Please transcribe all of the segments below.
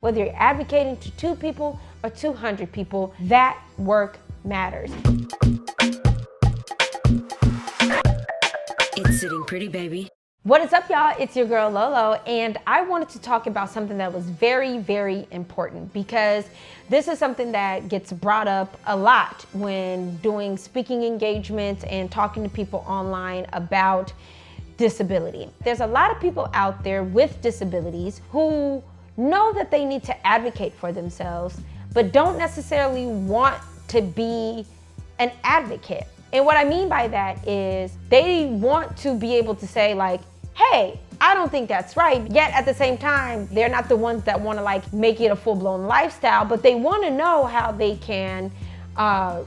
Whether you're advocating to 2 people or 200 people, that work matters. It's sitting pretty, baby. What is up, y'all? It's your girl Lolo, and I wanted to talk about something that was very, very important because this is something that gets brought up a lot when doing speaking engagements and talking to people online about disability. There's a lot of people out there with disabilities who know that they need to advocate for themselves, but don't necessarily want to be an advocate. And what I mean by that is they want to be able to say like, hey, I don't think that's right. Yet at the same time, they're not the ones that want to like make it a full-blown lifestyle, but they want to know how they can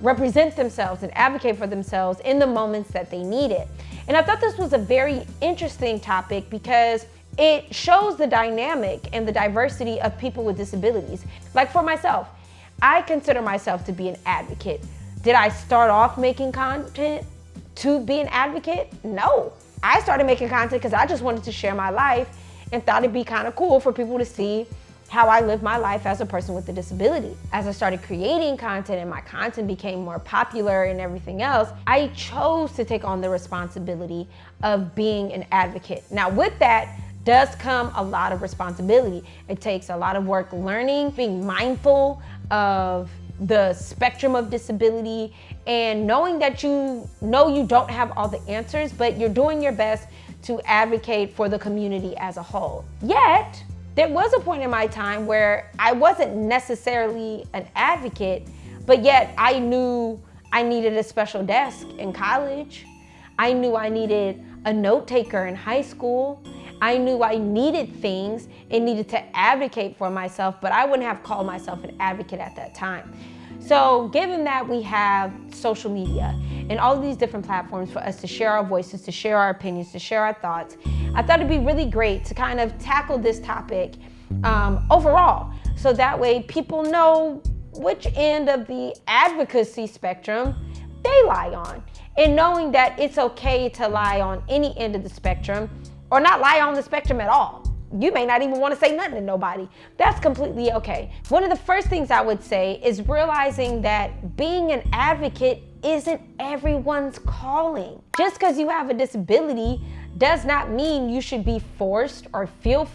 represent themselves and advocate for themselves in the moments that they need it. And I thought this was a very interesting topic because it shows the dynamic and the diversity of people with disabilities. Like for myself, I consider myself to be an advocate. Did I start off making content to be an advocate? No. I started making content because I just wanted to share my life and thought it'd be kind of cool for people to see how I live my life as a person with a disability. As I started creating content and my content became more popular and everything else, I chose to take on the responsibility of being an advocate. Now with that does come a lot of responsibility. It takes a lot of work learning, being mindful of the spectrum of disability, and knowing that you don't have all the answers, but you're doing your best to advocate for the community as a whole. Yet, there was a point in my time where I wasn't necessarily an advocate, but yet I knew I needed a special desk in college. I knew I needed a note taker in high school. I knew I needed things and needed to advocate for myself, but I wouldn't have called myself an advocate at that time. So given that we have social media and all of these different platforms for us to share our voices, to share our opinions, to share our thoughts, I thought it'd be really great to kind of tackle this topic overall. So that way people know which end of the advocacy spectrum they lie on. And knowing that it's okay to lie on any end of the spectrum or not lie on the spectrum at all. You may not even want to say nothing to nobody. That's completely okay. One of the first things I would say is realizing that being an advocate isn't everyone's calling. Just because you have a disability does not mean you should be forced or feel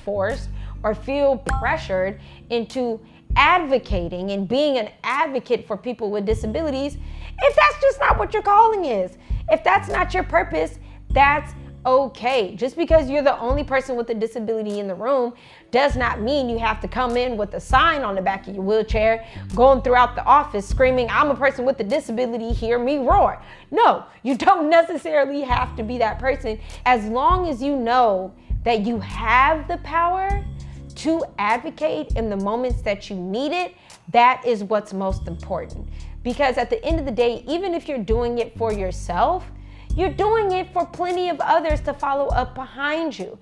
pressured into advocating and being an advocate for people with disabilities if that's just not what your calling is. If that's not your purpose, that's okay. Just because you're the only person with a disability in the room does not mean you have to come in with a sign on the back of your wheelchair going throughout the office screaming, I'm a person with a disability, hear me roar. No, you don't necessarily have to be that person as long as you know that you have the power to advocate in the moments that you need it. That is what's most important. Because at the end of the day, even if you're doing it for yourself, you're doing it for plenty of others to follow up behind you.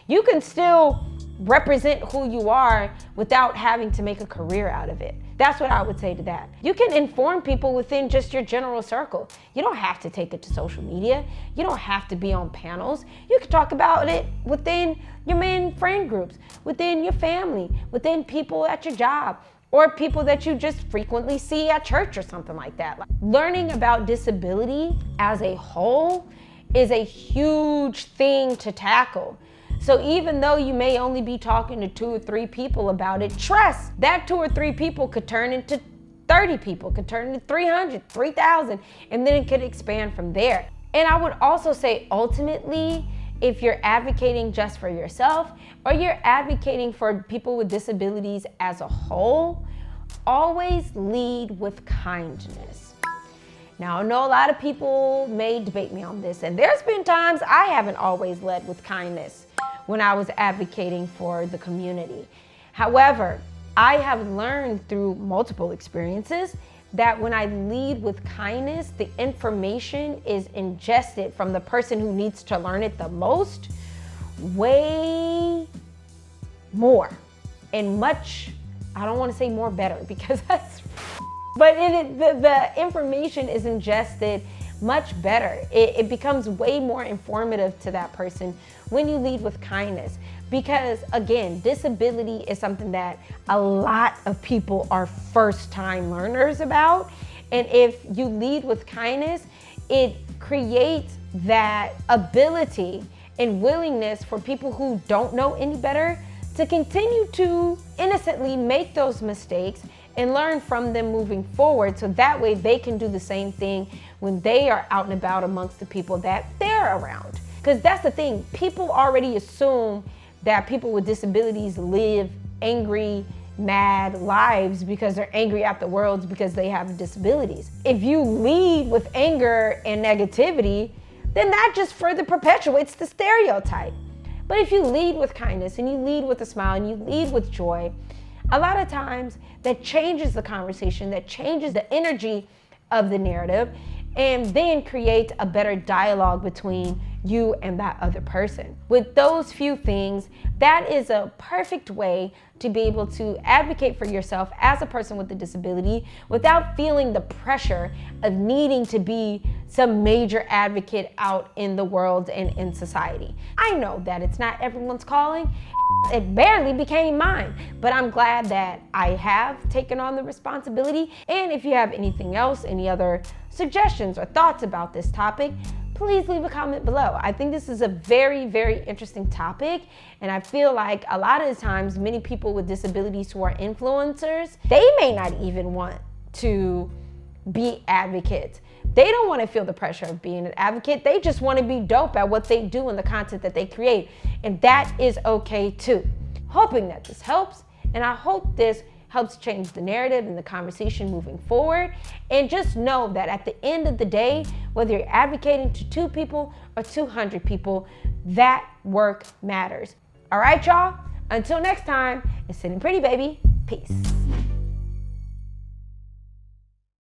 You can still represent who you are without having to make a career out of it. That's what I would say to that. You can inform people within just your general circle. You don't have to take it to social media. You don't have to be on panels. You can talk about it within your main friend groups, within your family, within people at your job, or people that you just frequently see at church or something like that. Learning about disability as a whole is a huge thing to tackle. So even though you may only be talking to 2 or 3 people about it, trust that 2 or 3 people could turn into 30 people, could turn into 300, 3,000, and then it could expand from there. And I would also say ultimately, if you're advocating just for yourself or you're advocating for people with disabilities as a whole, always lead with kindness. Now, I know a lot of people may debate me on this, and there's been times I haven't always led with kindness when I was advocating for the community. However, I have learned through multiple experiences that when I lead with kindness, the information is ingested from the person who needs to learn it the most, way more and much, I don't want to say more better because that's, but the information is ingested much better. It becomes way more informative to that person when you lead with kindness. Because again, disability is something that a lot of people are first-time learners about. And if you lead with kindness, it creates that ability and willingness for people who don't know any better to continue to innocently make those mistakes and learn from them moving forward, so that way they can do the same thing when they are out and about amongst the people that they're around. Because that's the thing, people already assume that people with disabilities live angry, mad lives because they're angry at the world because they have disabilities. If you lead with anger and negativity, then that just further perpetuates the stereotype. But if you lead with kindness and you lead with a smile and you lead with joy, a lot of times that changes the conversation, that changes the energy of the narrative, and then creates a better dialogue between you and that other person. With those few things, that is a perfect way to be able to advocate for yourself as a person with a disability without feeling the pressure of needing to be some major advocate out in the world and in society. I know that it's not everyone's calling. It barely became mine, but I'm glad that I have taken on the responsibility. And if you have anything else, any other suggestions or thoughts about this topic, please leave a comment below. I think this is a very, very interesting topic, and I feel like a lot of the times many people with disabilities who are influencers, they may not even want to be advocates. They don't want to feel the pressure of being an advocate. They just want to be dope at what they do and the content that they create, and that is okay too. Hoping that this helps, and I hope this helps change the narrative and the conversation moving forward. And just know that at the end of the day, whether you're advocating to 2 people or 200 people, that work matters. All right, y'all, until next time, it's sitting pretty, baby. Peace.